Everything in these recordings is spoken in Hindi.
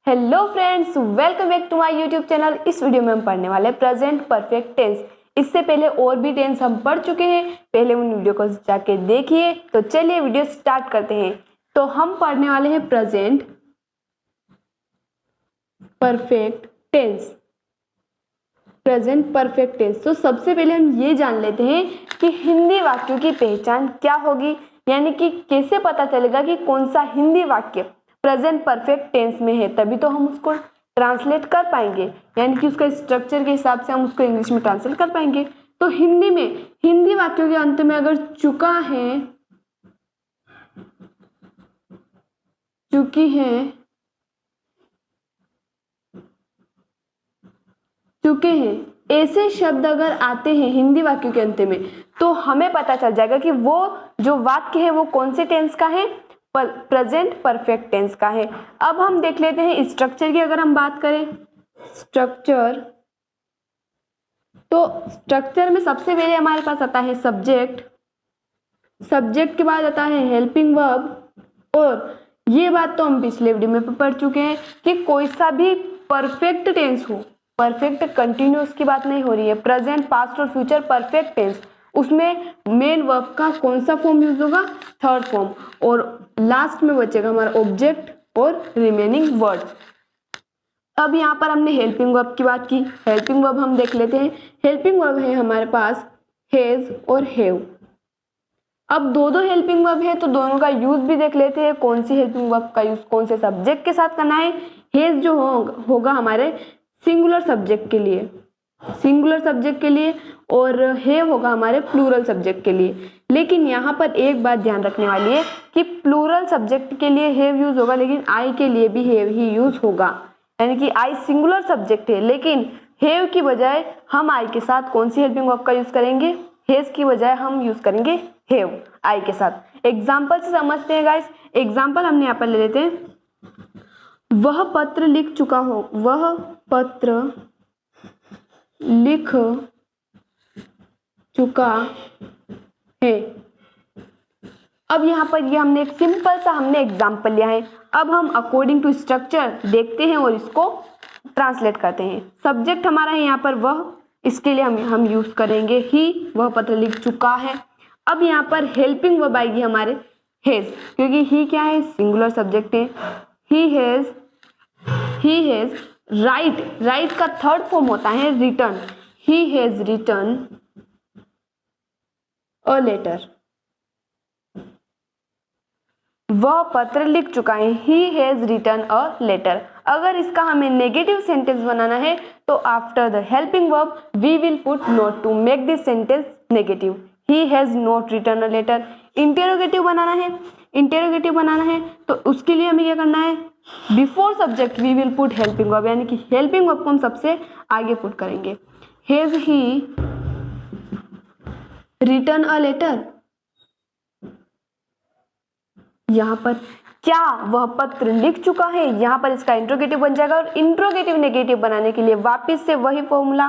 Hello friends, welcome back to my YouTube channel. इस वीडियो में हम पढ़ने वाले हैं प्रेजेंट परफेक्ट टेंस। इससे पहले और भी टेंस हम पढ़ चुके हैं, पहले उन वीडियो को जाके देखिए। तो चलिए वीडियो स्टार्ट करते हैं। तो हम पढ़ने वाले हैं present perfect tense. Present perfect tense. तो सबसे पहले हम ये जान लेते हैं कि हिंदी वाक्यों की पहचान क्या होगी, यानी कि कैसे पता चलेगा कि कौन सा हिंदी वाक्य प्रेजेंट परफेक्ट टेंस में है। तभी तो हम उसको ट्रांसलेट कर पाएंगे, यानी कि उसका स्ट्रक्चर के हिसाब से हम उसको इंग्लिश में ट्रांसलेट कर पाएंगे। तो हिंदी में हिंदी वाक्यों के अंत में अगर चुका है, चुकी है, चुके हैं, ऐसे शब्द अगर आते हैं हिंदी वाक्यों के अंत में, तो हमें पता चल जाएगा कि वो जो वाक्य है वो कौन से टेंस का है, प्रेजेंट परफेक्ट टेंस का है। अब हम देख लेते हैं स्ट्रक्चर की। अगर हम बात करें स्ट्रक्चर, तो स्ट्रक्चर में सबसे पहले हमारे पास आता है सब्जेक्ट, सब्जेक्ट के बाद आता है हेल्पिंग वर्ब। और ये बात तो हम पिछले वीडियो में पढ़ चुके हैं कि कोई सा भी परफेक्ट टेंस हो, परफेक्ट कंटिन्यूअस की बात नहीं हो रही है, प्रेजेंट पास्ट और फ्यूचर परफेक्ट टेंस, उसमें मेन वर्ब का कौन सा फॉर्म यूज होगा, थर्ड फॉर्म। और लास्ट में बचेगा हमारा ऑब्जेक्ट और रिमेनिंग वर्ड्स। अब यहाँ पर हमने हेल्पिंग वर्ब की बात की। हेल्पिंग वर्ब हम देख लेते हैं। हेल्पिंग वर्ब है हमारे पास हैज और हैव। अब दो हेल्पिंग वर्ब है तो दोनों का यूज भी देख लेते हैं। कौन सी हेल्पिंग वर्ब का यूज कौन से सब्जेक्ट के साथ करना है। हैज जो होगा हमारे सिंगुलर सब्जेक्ट के लिए, सिंगुलर सब्जेक्ट के लिए, और हैव होगा हमारे प्लूरल सब्जेक्ट के लिए। लेकिन यहाँ पर एक बात ध्यान रखने वाली है कि प्लूरल सब्जेक्ट के लिए हैव यूज होगा, लेकिन आई के लिए भी हैव ही यूज होगा। यानी कि आई सिंगुलर सब्जेक्ट है, लेकिन हैव की बजाय हम आई के साथ कौन सी हेल्पिंग वर्ब का यूज करेंगे, हैज की बजाय हम यूज करेंगे हैव आई के साथ। एग्जाम्पल से समझते हैं गाइस। एग्जाम्पल हमने यहाँ पर ले लेते हैं। वह पत्र लिख चुका हो, वह पत्र लिख चुका है। अब यहाँ पर ये हमने एक सिंपल सा हमने एग्जाम्पल लिया है। अब हम अकॉर्डिंग टू स्ट्रक्चर देखते हैं और इसको ट्रांसलेट करते हैं। सब्जेक्ट हमारा है यहाँ पर वह, इसके लिए हम यूज करेंगे ही, वह पत्र लिख चुका है। अब यहाँ पर हेल्पिंग वर्ब आएगी हमारे हैज, क्योंकि ही क्या है, सिंगुलर सब्जेक्ट है। ही हैज राइट, राइट का थर्ड फॉर्म होता है written. He has written a letter, वह पत्र लिख चुका है। He has written a letter. अगर इसका हमें नेगेटिव सेंटेंस बनाना है तो after the helping verb we will put not to make this sentence negative. He has not written a letter. Interrogative बनाना है, इंटेरोगेटिव बनाना है तो उसके लिए हमें क्या करना है, before subject we will put helping verb, यानी कि हेल्पिंग वर्ब को हम सबसे आगे पुट करेंगे। Has he return a letter, यहाँ पर क्या वह पत्र लिख चुका है, यहाँ पर इसका इंट्रोगेटिव बन जाएगा। और इंट्रोगेटिव नेगेटिव बनाने के लिए वापस से वही फॉर्मूला,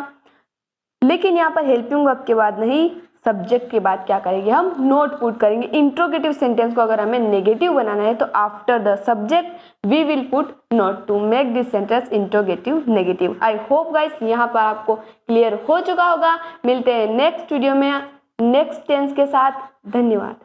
लेकिन यहाँ पर हेल्पिंग वर्ब के बाद नहीं, सब्जेक्ट के बाद क्या करेंगे, हम नोट पुट करेंगे। इंट्रोगेटिव सेंटेंस को अगर हमें नेगेटिव बनाना है तो after the subject we will put not to make this sentence interrogative negative. I hope guys यहाँ पर आपको क्लियर हो चुका होगा। मिलते हैं नेक्स्ट वीडियो में नेक्स्ट टेंस के साथ। धन्यवाद।